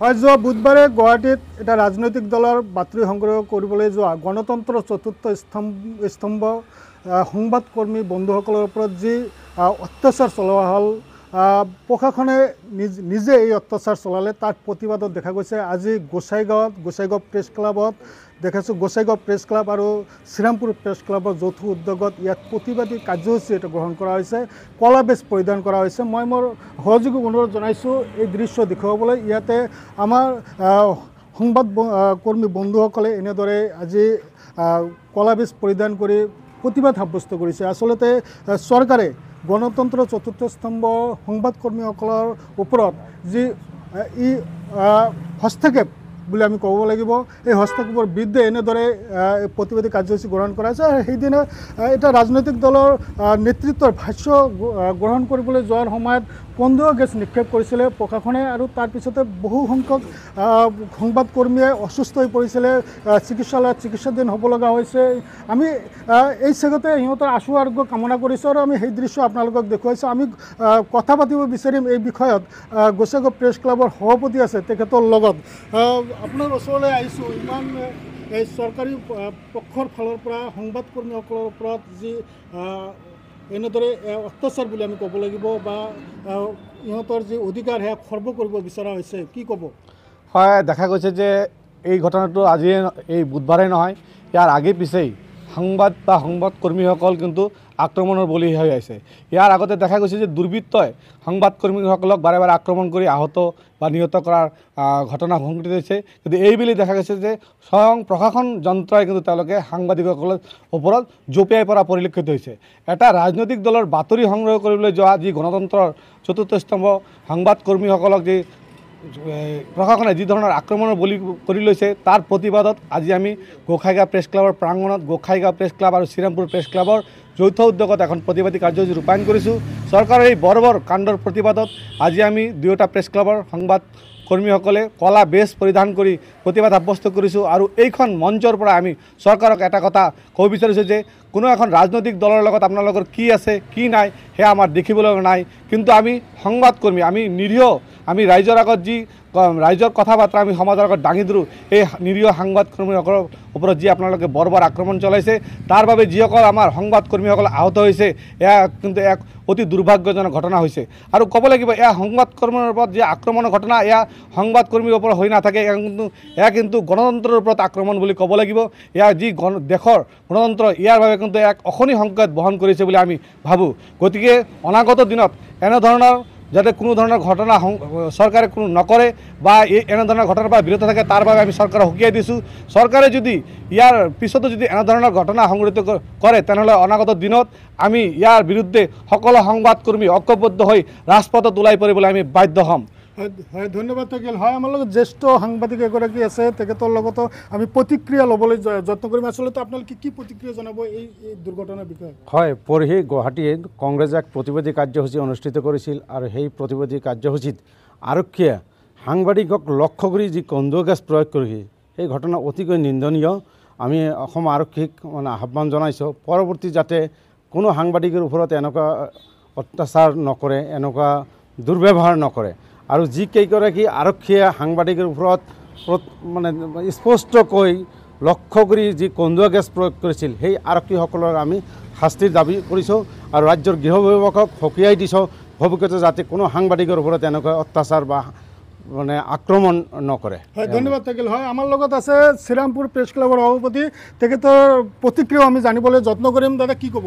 হয় যোৱা বুধবাৰে গুৱাহাটীত এটা ৰাজনৈতিক দলৰ বাতৰি সংগ্ৰহ কৰিবলৈ যোৱা গণতন্ত্ৰ চতুৰ্থ স্তম্ভ সংবাদকৰ্মী বন্ধুসকলৰ ওপৰত যি অত্যাচাৰ চলোৱা হ'ল প্ৰশাসনে নিজে এই অত্যাচাৰ চলালে তাত প্ৰতিবাদত দেখা গৈছে। আজি গোসাইগাঁও প্ৰেছ ক্লাবত দেখাইছোঁ। গোসাইগাঁও প্ৰেছ ক্লাব আৰু শ্ৰীৰামপুৰ প্ৰেছ ক্লাবৰ যৌথ উদ্যোগত ইয়াত প্ৰতিবাদী কাৰ্যসূচী এটা গ্ৰহণ কৰা হৈছে। কলা বেজ পৰিধান কৰা হৈছে। মই মোৰ সহযোগীক অনুৰোধ জনাইছোঁ এই দৃশ্য দেখুৱাবলৈ। ইয়াতে আমাৰ সংবাদকৰ্মী বন্ধুসকলে এনেদৰে আজি কলা বেজ পৰিধান কৰি প্ৰতিবাদ সাব্যস্ত কৰিছে। আচলতে চৰকাৰে গণতন্ত্ৰ চতুৰ্থ স্তম্ভ সংবাদকৰ্মীসকলৰ ওপৰত যি হস্তক্ষেপ বুলি আমি ক'ব লাগিব, এই হস্তক্ষেপৰ বিৰুদ্ধে এনেদৰে প্ৰতিবাদী কাৰ্যসূচী গ্ৰহণ কৰা হৈছে। সেইদিনা এটা ৰাজনৈতিক দলৰ নেতৃত্বৰ ভাষ্য গ্ৰহণ কৰিবলৈ যোৱাৰ সময়ত কন্দুৱা গেছ নিক্ষেপ কৰিছিলে প্ৰশাসনে আৰু তাৰপিছতে বহু সংখ্যক সংবাদকৰ্মীয়ে অসুস্থ হৈ পৰিছিলে, চিকিৎসালয়ত চিকিৎসাধীন হ'ব লগা হৈছে। আমি এই চেগতে সিহঁতৰ আশু আৰোগ্য কামনা কৰিছোঁ আৰু আমি সেই দৃশ্য আপোনালোকক দেখুৱাইছোঁ। আমি কথা পাতিব বিচাৰিম এই বিষয়ত গোসাইগাঁও প্ৰেছ ক্লাবৰ সভাপতি আছে, তেখেতৰ লগত। আপোনাৰ ওচৰলৈ আহিছোঁ। ইমান এই চৰকাৰী পক্ষৰ ফালৰ পৰা সংবাদকৰ্মীসকলৰ ওপৰত যি এনেদৰে অত্যাচাৰ বুলি আমি ক'ব লাগিব বা ইহঁতৰ যি অধিকাৰ সেয়া খৰ্ব কৰিব বিচৰা হৈছে, কি ক'ব? হয়, দেখা গৈছে যে এই ঘটনাটো আজিয়ে এই বুধবাৰে নহয়, ইয়াৰ আগে পিছেই সংবাদ বা সংবাদকৰ্মীসকল কিন্তু আক্ৰমণৰ বলি হৈ আছে। ইয়াৰ আগতে দেখা গৈছে যে দুৰ্বৃত্তই সংবাদকৰ্মীসকলক বাৰে বাৰে আক্ৰমণ কৰি আহত বা নিহত কৰাৰ ঘটনা সংঘটিত হৈছে। কিন্তু এইবুলি দেখা গৈছে যে স্বয়ং প্ৰশাসন যন্ত্ৰই কিন্তু তেওঁলোকে সাংবাদিকসকলৰ ওপৰত জঁপিয়াই পৰা পৰিলক্ষিত হৈছে। এটা ৰাজনৈতিক দলৰ বাতৰি সংগ্ৰহ কৰিবলৈ যোৱা যি গণতন্ত্ৰৰ চতুৰ্থ স্তম্ভ সংবাদকৰ্মীসকলক যি প্ৰশাসনে যি ধৰণৰ আক্ৰমণৰ বলি কৰি লৈছে তাৰ প্ৰতিবাদত আজি আমি গোসাইগাঁও প্ৰেছ ক্লাবৰ প্ৰাংগণত গোসাইগাঁও প্ৰেছ ক্লাব আৰু শ্ৰীৰামপুৰ প্ৰেছ ক্লাবৰ যৌথ উদ্যোগত এখন প্ৰতিবাদী কাৰ্যসূচী ৰূপায়ণ কৰিছোঁ। চৰকাৰৰ এই বৰ্বৰ কাণ্ডৰ প্ৰতিবাদত আজি আমি দুয়োটা প্ৰেছ ক্লাবৰ সংবাদকৰ্মীসকলে কলা বেজ পৰিধান কৰি প্ৰতিবাদ সাব্যস্ত কৰিছোঁ। আৰু এইখন মঞ্চৰ পৰা আমি চৰকাৰক এটা কথা ক'ব বিচাৰিছোঁ যে কোনো এখন ৰাজনৈতিক দলৰ লগত আপোনালোকৰ কি আছে কি নাই সেয়া আমাৰ দেখিবলৈ নাই, কিন্তু আমি সংবাদকৰ্মী, আমি নিৰীহ, আমি ৰাইজৰ আগত যি ৰাইজৰ কথা বাৰ্তা আমি সমাজৰ আগত দাঙি ধৰোঁ, এই নিৰীহ সাংবাদকৰ্মীসকলৰ ওপৰত যি আপোনালোকে বৰ্বৰ আক্ৰমণ চলাইছে তাৰ বাবে যিসকল আমাৰ সংবাদকৰ্মীসকল আহত হৈছে এয়া কিন্তু এক অতি দুৰ্ভাগ্যজনক ঘটনা হৈছে। আৰু ক'ব লাগিব এয়া সংবাদকৰ্মীৰ ওপৰত যি আক্ৰমণৰ ঘটনা এয়া সংবাদকৰ্মীৰ ওপৰত হৈ নাথাকে, এয়া কিন্তু গণতন্ত্ৰৰ ওপৰত আক্ৰমণ বুলি ক'ব লাগিব। এয়া যি দেশৰ গণতন্ত্ৰ ইয়াৰ বাবে কিন্তু এক অশনি সংকেত বহন কৰিছে বুলি আমি ভাবোঁ। গতিকে অনাগত দিনত এনেধৰণৰ যাতে কোনো ধৰণৰ ঘটনা চৰকাৰে কোনো নকৰে বা এনেধৰণৰ ঘটনাৰ পৰা বিৰত থাকে তাৰ বাবে আমি চৰকাৰক সকীয়াই দিছোঁ। চৰকাৰে যদি ইয়াৰ পিছতো যদি এনেধৰণৰ ঘটনা সংঘটিত কৰে তেনেহ'লে অনাগত দিনত আমি ইয়াৰ বিৰুদ্ধে সকলো সংবাদকৰ্মী ঐক্যবদ্ধ হৈ ৰাজপথত ওলাই পৰিবলৈ আমি বাধ্য হ'ম। হয়, ধন্যবাদ থাকিল। হয়, আমাৰ লগত জ্যেষ্ঠ সাংবাদিক এগৰাকী আছে, তেখেতৰ লগতো আমি প্ৰতিক্ৰিয়া ল'বলৈ যত্ন কৰিম। আচলতে আপোনালোকে কি প্ৰতিক্ৰিয়া জনাব এই দুৰ্ঘটনাৰ বিষয়ে? হয়, পৰহি গুৱাহাটীত কংগ্ৰেছে এক প্ৰতিবাদী কাৰ্যসূচী অনুষ্ঠিত কৰিছিল আৰু সেই প্ৰতিবাদী কাৰ্যসূচীত আৰক্ষীয়ে সাংবাদিকক লক্ষ্য কৰি যি কন্দুৱা গেছ প্ৰয়োগ কৰিছিল সেই ঘটনা অতিকৈ নিন্দনীয়। আমি অসম আৰক্ষীক আহ্বান জনাইছোঁ পৰৱৰ্তী যাতে কোনো সাংবাদিকৰ ওপৰত এনেকুৱা অত্যাচাৰ নকৰে, এনেকুৱা দুৰ্ব্যৱহাৰ নকৰে। আৰু যিকেইগৰাকী আৰক্ষীয়ে সাংবাদিকৰ ওপৰত স্পষ্টকৈ লক্ষ্য কৰি যি কন্দুৱা গেছ প্ৰয়োগ কৰিছিল সেই আৰক্ষীসকলক আমি শাস্তিৰ দাবী কৰিছোঁ আৰু ৰাজ্যৰ গৃহ বিভাগক সকীয়াই দিছোঁ ভৱিষ্যতে যাতে কোনো সাংবাদিকৰ ওপৰত এনেকুৱা অত্যাচাৰ বা আক্ৰমণ নকৰে। হয়, ধন্যবাদ থাকিল। হয়, আমাৰ লগত আছে শ্ৰীৰামপুৰ প্ৰেছ ক্লাবৰ সভাপতি, তেখেতৰ প্ৰতিক্ৰিয়াও আমি জানিবলৈ যত্ন কৰিম। দাদা, কি ক'ব?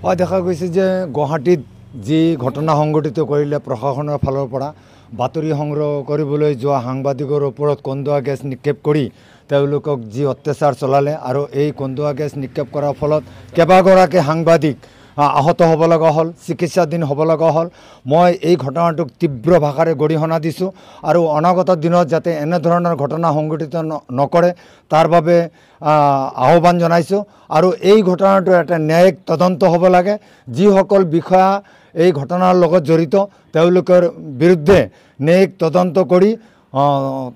হয়, দেখা গৈছে যে গুৱাহাটীত যি ঘটনা সংঘটিত কৰিলে প্ৰশাসনৰ ফালৰ পৰা বাতৰি সংগ্ৰহ কৰিবলৈ যোৱা সাংবাদিকৰ ওপৰত কন্দুৱা গেছ নিক্ষেপ কৰি তেওঁলোকক যি অত্যাচাৰ চলালে আৰু এই কন্দুৱা গেছ নিক্ষেপ কৰাৰ ফলত কেইবাগৰাকী সাংবাদিক আহত হ'ব লগা হ'ল, চিকিৎসাধীন হ'ব লগা হ'ল। মই এই ঘটনাটোক তীব্ৰ ভাষাৰে গৰিহণা দিছোঁ আৰু অনাগত দিনত যাতে এনেধৰণৰ ঘটনা সংঘটিত নকৰে তাৰ বাবে আহ্বান জনাইছোঁ। আৰু এই ঘটনাটো এটা ন্যায়িক তদন্ত হ'ব লাগে। যিসকল বিষয়া এই ঘটনাৰ লগত জড়িত তেওঁলোকৰ বিৰুদ্ধে ন্যায়িক তদন্ত কৰি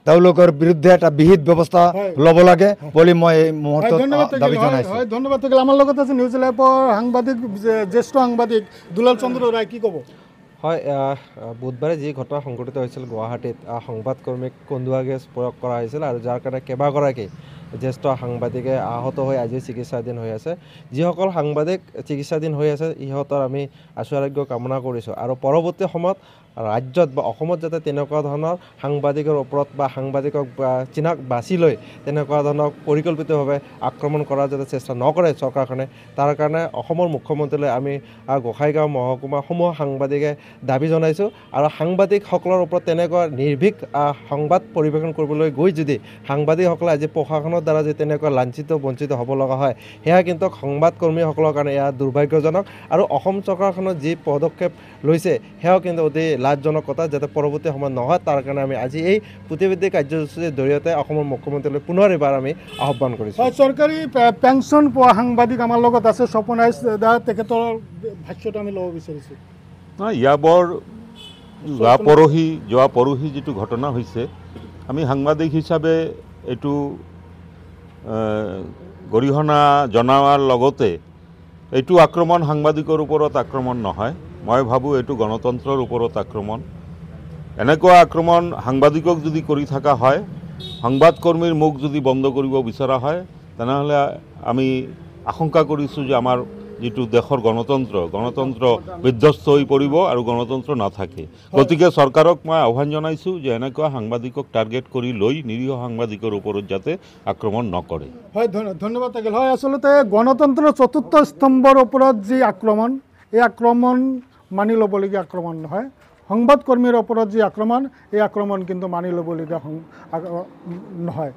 তেওঁলোকৰ বিৰুদ্ধে এটা বিহিত ব্যৱস্থা ল'ব লাগে বুলি মই এই মুহূৰ্তত দাবী জনাইছোঁ। ধন্যবাদ থাকিল। আমাৰ লগত আছে নিউজ লাইভৰ সাংবাদিক, জ্যেষ্ঠ সাংবাদিক দুলাল চন্দ্ৰ ৰায়, কি ক'ব? হয়, বুধবাৰে যি ঘটনা সংঘটিত হৈছিল গুৱাহাটীত, সংবাদকৰ্মীক কন্দুৱা গেছ প্ৰয়োগ কৰা হৈছিল আৰু যাৰ কাৰণে কেইবাগৰাকী জ্যেষ্ঠ সাংবাদিকে আহত হৈ আজি চিকিৎসাধীন হৈ আছে। যিসকল সাংবাদিক চিকিৎসাধীন হৈ আছে ইহঁতৰ আমি আশু আৰোগ্য কামনা কৰিছোঁ আৰু পৰৱৰ্তী সময়ত ৰাজ্যত বা অসমত যাতে তেনেকুৱা ধৰণৰ সাংবাদিকৰ ওপৰত বা সাংবাদিকক চিনাক বাছি লৈ তেনেকুৱা ধৰণৰ পৰিকল্পিতভাৱে আক্ৰমণ কৰাৰ যাতে চেষ্টা নকৰে চৰকাৰখনে, তাৰ কাৰণে অসমৰ মুখ্যমন্ত্ৰীলৈ আমি গোসাইগাঁও মহকুমাসমূহ সাংবাদিকে দাবী জনাইছোঁ। আৰু সাংবাদিকসকলৰ ওপৰত তেনেকুৱা নিৰ্ভীক সংবাদ পৰিৱেশন কৰিবলৈ গৈ যদি সাংবাদিকসকলে আজি প্ৰশাসনৰ দ্বাৰা যদি তেনেকুৱা লাঞ্ছিত বঞ্চিত হ'ব লগা হয়, সেয়া কিন্তু সংবাদকৰ্মীসকলৰ কাৰণে এয়া দুৰ্ভাগ্যজনক। আৰু অসম চৰকাৰখনৰ যি পদক্ষেপ লৈছে সেয়াও কিন্তু অতি লাজজনক কথা, যাতে পৰৱৰ্তী সময়ত নহয় তাৰ কাৰণে আমি আজি এই প্ৰতিবিধি কাৰ্যসূচীৰ জৰিয়তে অসমৰ মুখ্যমন্ত্ৰীলৈ পুনৰ এবাৰ আমি আহ্বান কৰিছোঁ। চৰকাৰী পেঞ্চন পোৱা সাংবাদিক আমাৰ লগত আছে, স্বপন ৰাইজ দা, তেখেতৰ ভাষ্যটো আমি ল'ব বিচাৰিছোঁ। ইয়াৰ যোৱা পৰহি যিটো ঘটনা হৈছে, আমি সাংবাদিক হিচাপে এইটো গৰিহণা জনোৱাৰ লগতে এইটো আক্ৰমণ সাংবাদিকৰ ওপৰত আক্ৰমণ নহয়, মই ভাবোঁ এইটো গণতন্ত্ৰৰ ওপৰত আক্ৰমণ। এনেকুৱা আক্ৰমণ সাংবাদিকক যদি কৰি থকা হয়, সংবাদকৰ্মীৰ মুখ যদি বন্ধ কৰিব বিচৰা হয়, তেনেহ'লে আমি আশংকা কৰিছোঁ যে আমাৰ যিটো দেশৰ গণতন্ত্ৰ বিধ্বস্ত হৈ পৰিব আৰু গণতন্ত্ৰ নাথাকে। গতিকে চৰকাৰক মই আহ্বান জনাইছোঁ যে এনেকুৱা সাংবাদিকক টাৰ্গেট কৰি লৈ নিৰীহ সাংবাদিকৰ ওপৰত যাতে আক্ৰমণ নকৰে। হয়, ধন্যবাদ থাকিল। হয়, আচলতে গণতন্ত্ৰৰ চতুৰ্থ স্তম্ভৰ ওপৰত যি আক্ৰমণ, এই আক্ৰমণ মানি ল'বলগীয়া আক্ৰমণ নহয়। সংবাদকৰ্মীৰ ওপৰত যি আক্ৰমণ, এই আক্ৰমণ কিন্তু মানি ল'বলগীয়া নহয়।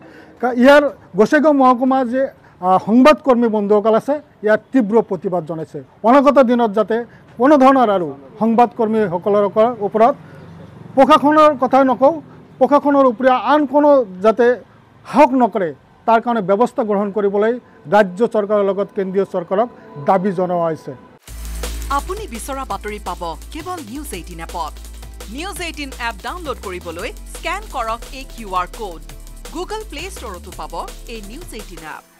ইয়াৰ গোসাইগাঁও মহকুমা যে সংবাদকৰ্মী বন্ধুসকল আছে, ইয়াৰ তীব্ৰ প্ৰতিবাদ জনাইছে। অনাগত দিনত যাতে কোনো ধৰণৰ আৰু সংবাদকৰ্মীসকলৰ ওপৰত প্ৰশাসনৰ কথা নকওঁ, প্ৰশাসনৰ উপৰি আন কোনো যাতে সাহস নকৰে তাৰ কাৰণে ব্যৱস্থা গ্ৰহণ কৰিবলৈ ৰাজ্য চৰকাৰৰ লগত কেন্দ্ৰীয় চৰকাৰক দাবী জনোৱা হৈছে। আপুনি বিচৰা বাতৰি পাব কেৱল নিউজ 18 এপত। নিউজ 18 এপ ডাউনলোড কৰিবলৈ স্কেন কৰক এই QR কোড। গুগল প্লে ষ্টৰতো পাব এই নিউজ 18 এপ।